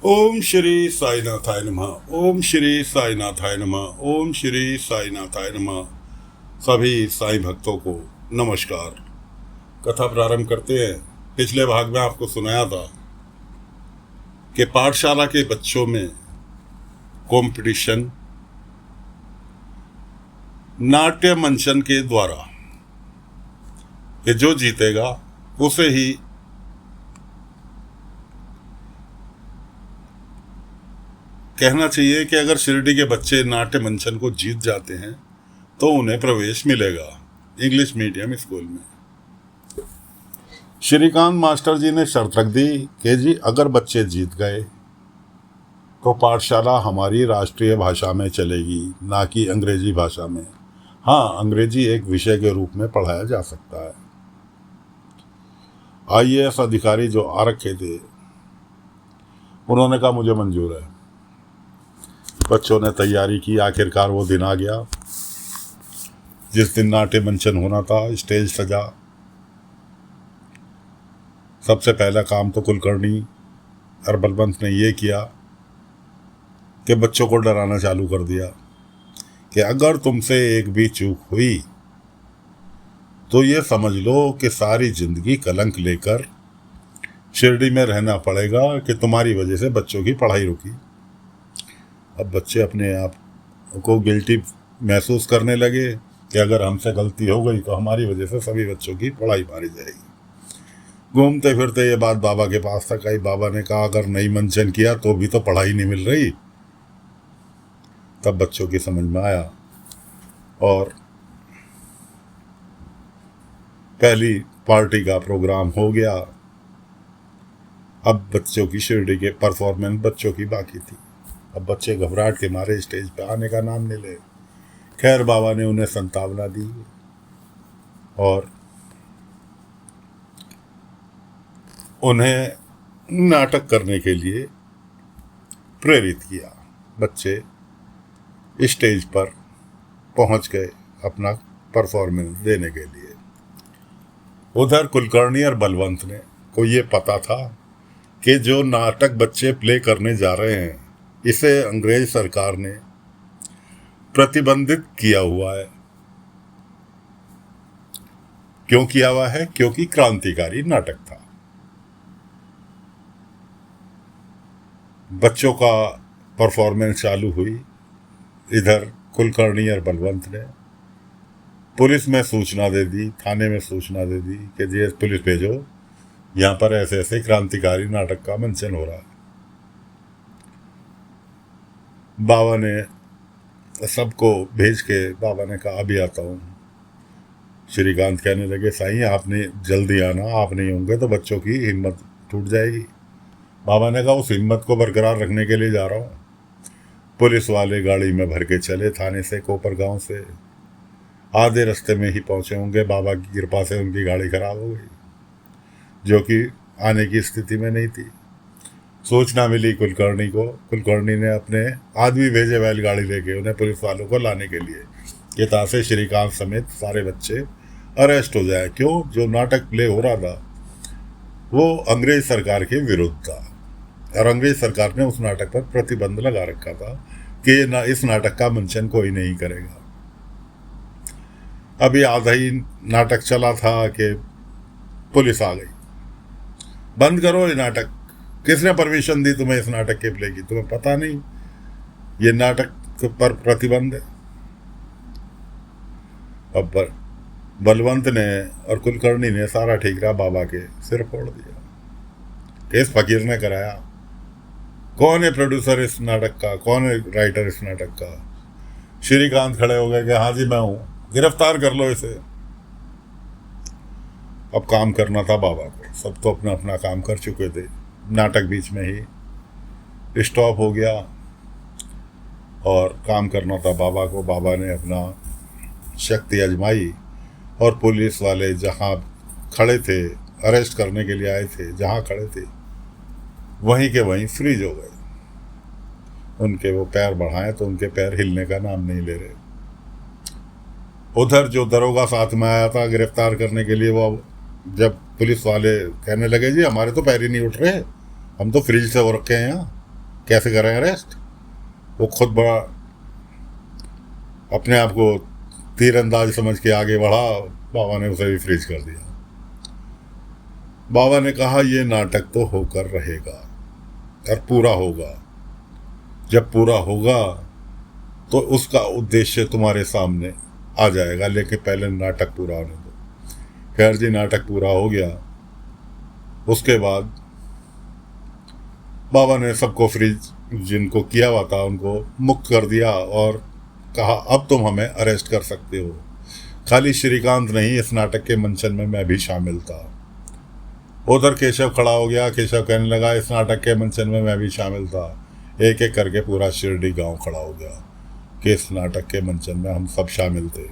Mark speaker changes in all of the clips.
Speaker 1: ओम श्री साईनाथाय नमः। ओम श्री साईनाथाय नमः। ओम श्री साईनाथाय नमः। सभी साईं भक्तों को नमस्कार। कथा प्रारंभ करते हैं। पिछले भाग में आपको सुनाया था कि पाठशाला के बच्चों में कंपटीशन नाट्य मंचन के द्वारा कि जो जीतेगा उसे ही कहना चाहिए कि अगर शिरडी के बच्चे नाट्य मंचन को जीत जाते हैं तो उन्हें प्रवेश मिलेगा इंग्लिश मीडियम स्कूल में। श्रीकांत मास्टर जी ने शर्त रख दी कि जी अगर बच्चे जीत गए तो पाठशाला हमारी राष्ट्रीय भाषा में चलेगी, ना कि अंग्रेजी भाषा में। हाँ, अंग्रेजी एक विषय के रूप में पढ़ाया जा सकता है। IAS अधिकारी जो आ रखे थे उन्होंने कहा मुझे मंजूर है। बच्चों ने तैयारी की। आखिरकार वो दिन आ गया जिस दिन नाट्य मंचन होना था। स्टेज सजा। सबसे पहला काम तो कुलकर्णी और बलवंत ने ये किया कि बच्चों को डराना चालू कर दिया कि अगर तुमसे एक भी चूक हुई तो ये समझ लो कि सारी जिंदगी कलंक लेकर शिरडी में रहना पड़ेगा कि तुम्हारी वजह से बच्चों की पढ़ाई रुकी। अब बच्चे अपने आप को गिल्टी महसूस करने लगे कि अगर हमसे गलती हो गई तो हमारी वजह से सभी बच्चों की पढ़ाई मारी जाएगी। घूमते फिरते ये बात बाबा के पास तक आई। बाबा ने कहा अगर नहीं मंचन किया तो भी तो पढ़ाई नहीं मिल रही। तब बच्चों की समझ में आया और पहली पार्टी का प्रोग्राम हो गया। अब बच्चों की शिरडी के परफॉर्मेंस बच्चों की बाकी थी। अब बच्चे घबराहट के मारे स्टेज पे आने का नाम नहीं ले। खैर बाबा ने उन्हें संतावना दी और उन्हें नाटक करने के लिए प्रेरित किया। बच्चे स्टेज पर पहुंच गए अपना परफॉर्मेंस देने के लिए। उधर कुलकर्णी और बलवंत ने को ये पता था कि जो नाटक बच्चे प्ले करने जा रहे हैं इसे अंग्रेज सरकार ने प्रतिबंधित किया हुआ है। क्यों किया हुआ है? क्योंकि क्रांतिकारी नाटक था। बच्चों का परफॉर्मेंस चालू हुई। इधर कुलकर्णी और बलवंत ने पुलिस में सूचना दे दी, थाने में सूचना दे दी कि जी पुलिस भेजो, यहाँ पर ऐसे ऐसे क्रांतिकारी नाटक का मंचन हो रहा है। बाबा ने सबको भेज के बाबा ने कहा अभी आता हूँ। श्रीकांत कहने लगे साईं आपने जल्दी आना, आप नहीं होंगे तो बच्चों की हिम्मत टूट जाएगी। बाबा ने कहा उस हिम्मत को बरकरार रखने के लिए जा रहा हूँ। पुलिस वाले गाड़ी में भर के चले थाने से, कोपर गांव से। आधे रास्ते में ही पहुंचे होंगे। बाबा की कृपा से उनकी गाड़ी खराब हो गई जो कि आने की स्थिति में नहीं थी। सूचना मिली कुलकर्णी को। कुलकर्णी ने अपने आदमी भेजे बैलगाड़ी लेके उन्हें पुलिस वालों को लाने के लिए कि ताकि श्रीकांत समेत सारे बच्चे अरेस्ट हो जाए। क्यों? जो नाटक प्ले हो रहा था वो अंग्रेज सरकार के विरुद्ध था और अंग्रेज सरकार ने उस नाटक पर प्रतिबंध लगा रखा था कि इस नाटक का मंचन कोई नहीं करेगा। अभी आधा ही नाटक चला था कि पुलिस आ गई। बंद करो ये नाटक। किसने परमिशन दी तुम्हें इस नाटक के प्ले की? तुम्हें पता नहीं ये नाटक पर प्रतिबंध है। अब बलवंत ने और कुलकर्णी ने सारा ठीकरा बाबा के सिर फोड़ दिया। केस फकीर ने कराया। कौन है प्रोड्यूसर इस नाटक का? कौन है राइटर इस नाटक का? श्रीकांत खड़े हो गए कि हाँ जी मैं हूं, गिरफ्तार कर लो इसे। अब काम करना था बाबा को। सब तो अपना अपना काम कर चुके थे। नाटक बीच में ही स्टॉप हो गया और काम करना था बाबा को। बाबा ने अपना शक्ति आजमाई और पुलिस वाले जहाँ खड़े थे, अरेस्ट करने के लिए आए थे, जहाँ खड़े थे वहीं के वहीं फ्रीज हो गए। उनके वो पैर बढ़ाए तो उनके पैर हिलने का नाम नहीं ले रहे। उधर जो दरोगा साथ में आया था गिरफ्तार करने के लिए, वो जब पुलिस वाले कहने लगे जी हमारे तो पैर ही नहीं उठ रहे, हम तो फ्रिज से हो रखे हैं यहाँ, कैसे करें अरेस्ट? वो खुद बड़ा अपने आप को तीरंदाज समझ के आगे बढ़ा। बाबा ने उसे भी फ्रीज कर दिया। बाबा ने कहा, ये नाटक तो होकर रहेगा और पूरा होगा। जब पूरा होगा तो उसका उद्देश्य तुम्हारे सामने आ जाएगा, लेकिन पहले नाटक पूरा होने दो। खैर जी, नाटक पूरा हो गया। उसके बाद बाबा ने सबको फ्रीज जिनको किया हुआ था उनको मुक्त कर दिया और कहा, अब तुम हमें अरेस्ट कर सकते हो। खाली श्रीकांत नहीं, इस नाटक के मंचन में मैं भी शामिल था। उधर केशव खड़ा हो गया। केशव कहने लगा, इस नाटक के मंचन में मैं भी शामिल था। एक एक करके पूरा शिरडी गांव खड़ा हो गया कि इस नाटक के मंचन में हम सब शामिल थे।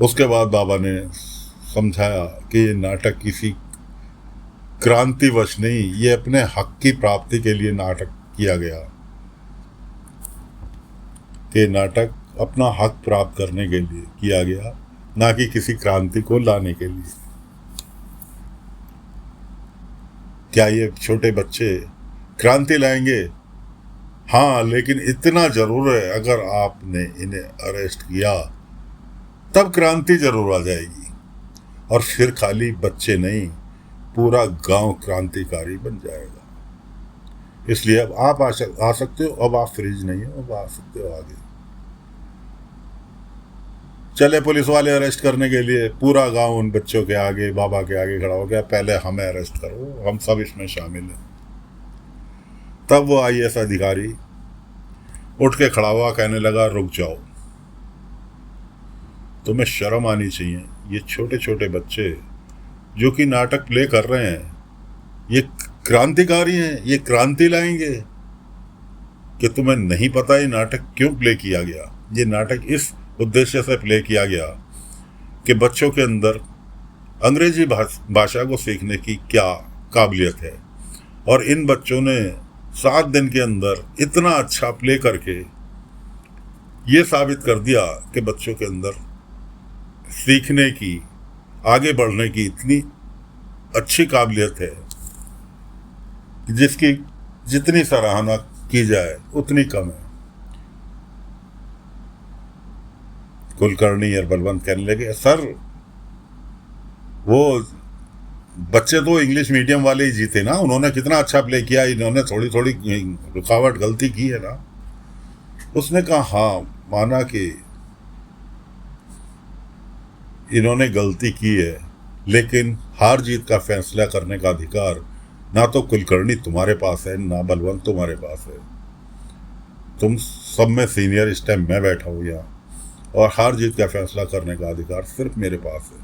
Speaker 1: उसके बाद बाबा ने समझाया कि ये नाटक किसी क्रांतिवश नहीं, ये अपने हक की प्राप्ति के लिए नाटक किया गया। कि नाटक अपना हक प्राप्त करने के लिए किया गया, ना कि किसी क्रांति को लाने के लिए। क्या ये छोटे बच्चे क्रांति लाएंगे? हाँ, लेकिन इतना जरूर है, अगर आपने इन्हें अरेस्ट किया तब क्रांति जरूर आ जाएगी। और फिर खाली बच्चे नहीं, पूरा गांव क्रांतिकारी बन जाएगा। इसलिए अब आप आ सकते हो। अब आप फ्रीज नहीं हो, अब आ सकते हो आगे। चले पुलिस वाले अरेस्ट करने के लिए। पूरा गांव उन बच्चों के आगे, बाबा के आगे खड़ा हो गया, पहले हमें अरेस्ट करो, हम सब इसमें शामिल हैं। तब वो IAS अधिकारी उठ के खड़ा हुआ, कहने लगा, रुक जाओ, तुम्हें शर्म आनी चाहिए। ये छोटे छोटे बच्चे जो कि नाटक प्ले कर रहे हैं, ये क्रांतिकारी हैं, ये क्रांति लाएंगे। कि तुम्हें नहीं पता ये नाटक क्यों प्ले किया गया? ये नाटक इस उद्देश्य से प्ले किया गया कि बच्चों के अंदर अंग्रेजी भाषा को सीखने की क्या काबिलियत है। और इन बच्चों ने 7 दिन के अंदर इतना अच्छा प्ले करके ये साबित कर दिया कि बच्चों के अंदर सीखने की, आगे बढ़ने की इतनी अच्छी काबिलियत है जिसकी जितनी सराहना की जाए उतनी कम है। कुलकर्णी और बलवंत कहने लगे, सर वो बच्चे तो इंग्लिश मीडियम वाले ही जीते ना, उन्होंने कितना अच्छा प्ले किया, इन्होंने थोड़ी थोड़ी रुकावट गलती की है ना। उसने कहा, हाँ, माना कि इन्होंने गलती की है, लेकिन हार जीत का फैसला करने का अधिकार ना तो कुलकर्णी तुम्हारे पास है, ना बलवंत तुम्हारे पास है। तुम सब में सीनियर, इस टाइम मैं बैठा हूँ यहाँ, और हार जीत का फैसला करने का अधिकार सिर्फ मेरे पास है।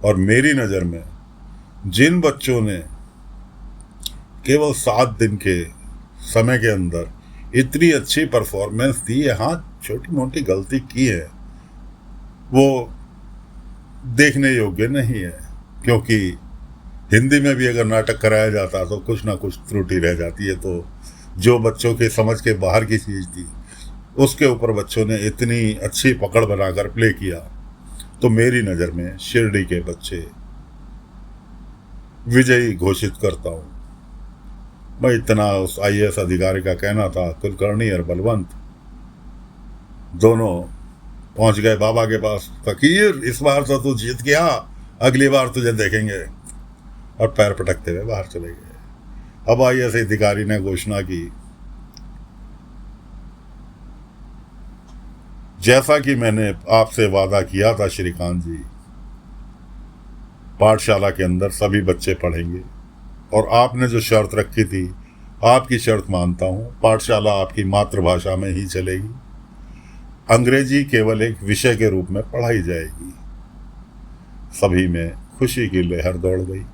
Speaker 1: और मेरी नज़र में जिन बच्चों ने केवल 7 दिन के समय के अंदर इतनी अच्छी परफॉर्मेंस दी है, हाँ छोटी मोटी गलती की है, वो देखने योग्य नहीं है। क्योंकि हिंदी में भी अगर नाटक कराया जाता तो कुछ ना कुछ त्रुटि रह जाती है। तो जो बच्चों के समझ के बाहर की चीज़ थी, उसके ऊपर बच्चों ने इतनी अच्छी पकड़ बनाकर प्ले किया। तो मेरी नज़र में शिरडी के बच्चे विजयी घोषित करता हूँ मैं। इतना उस IAS अधिकारी का कहना था। कुलकर्णी और बलवंत दोनों पहुंच गए बाबा के पास। फकीर, इस बार तो तू जीत गया, अगली बार तुझे देखेंगे। और पैर पटकते हुए बाहर चले गए। अब IAS अधिकारी ने घोषणा की, जैसा कि मैंने आपसे वादा किया था श्रीकांत जी, पाठशाला के अंदर सभी बच्चे पढ़ेंगे। और आपने जो शर्त रखी थी, आपकी शर्त मानता हूँ। पाठशाला आपकी मातृभाषा में ही चलेगी, अंग्रेजी केवल एक विषय के रूप में पढ़ाई जाएगी। सभी में खुशी की लहर दौड़ गई।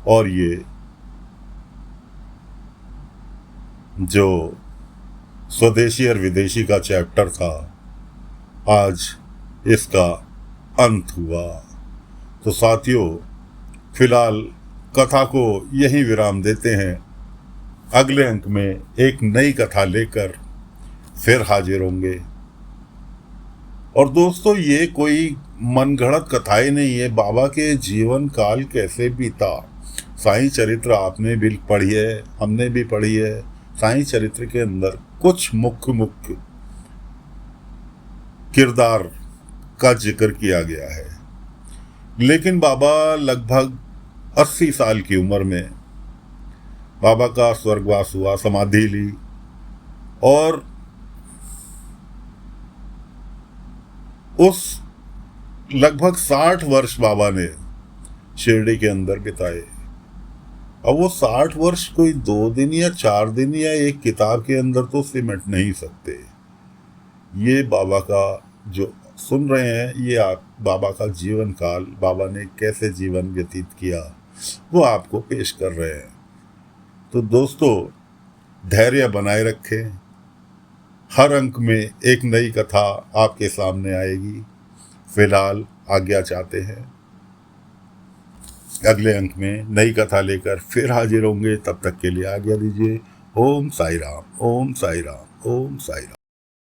Speaker 1: और ये जो स्वदेशी और विदेशी का चैप्टर था, आज इसका अंत हुआ। तो साथियों, फिलहाल कथा को यहीं विराम देते हैं। अगले अंक में एक नई कथा लेकर फिर हाजिर होंगे। और दोस्तों, ये कोई मनगढ़ंत कथाएं नहीं है। बाबा के जीवन काल कैसे बीता, साईं चरित्र आपने भी पढ़ी है, हमने भी पढ़ी है। साईं चरित्र के अंदर कुछ मुख्य किरदार का जिक्र किया गया है, लेकिन बाबा लगभग 80 साल की उम्र में बाबा का स्वर्गवास हुआ, समाधि ली, और उस लगभग 60 वर्ष बाबा ने शिरडी के अंदर बिताए। अब वो 60 वर्ष कोई 2 दिन या 4 दिन या एक किताब के अंदर तो सिमट नहीं सकते। ये बाबा का जो सुन रहे हैं, ये आप बाबा का जीवन काल, बाबा ने कैसे जीवन व्यतीत किया, वो आपको पेश कर रहे हैं। तो दोस्तों, धैर्य बनाए रखें। हर अंक में एक नई कथा आपके सामने आएगी। फिलहाल आज्ञा चाहते हैं, अगले अंक में नई कथा लेकर फिर हाजिर होंगे। तब तक के लिए आज्ञा दीजिए। ओम साई राम, ओम साई राम, ओम साई राम।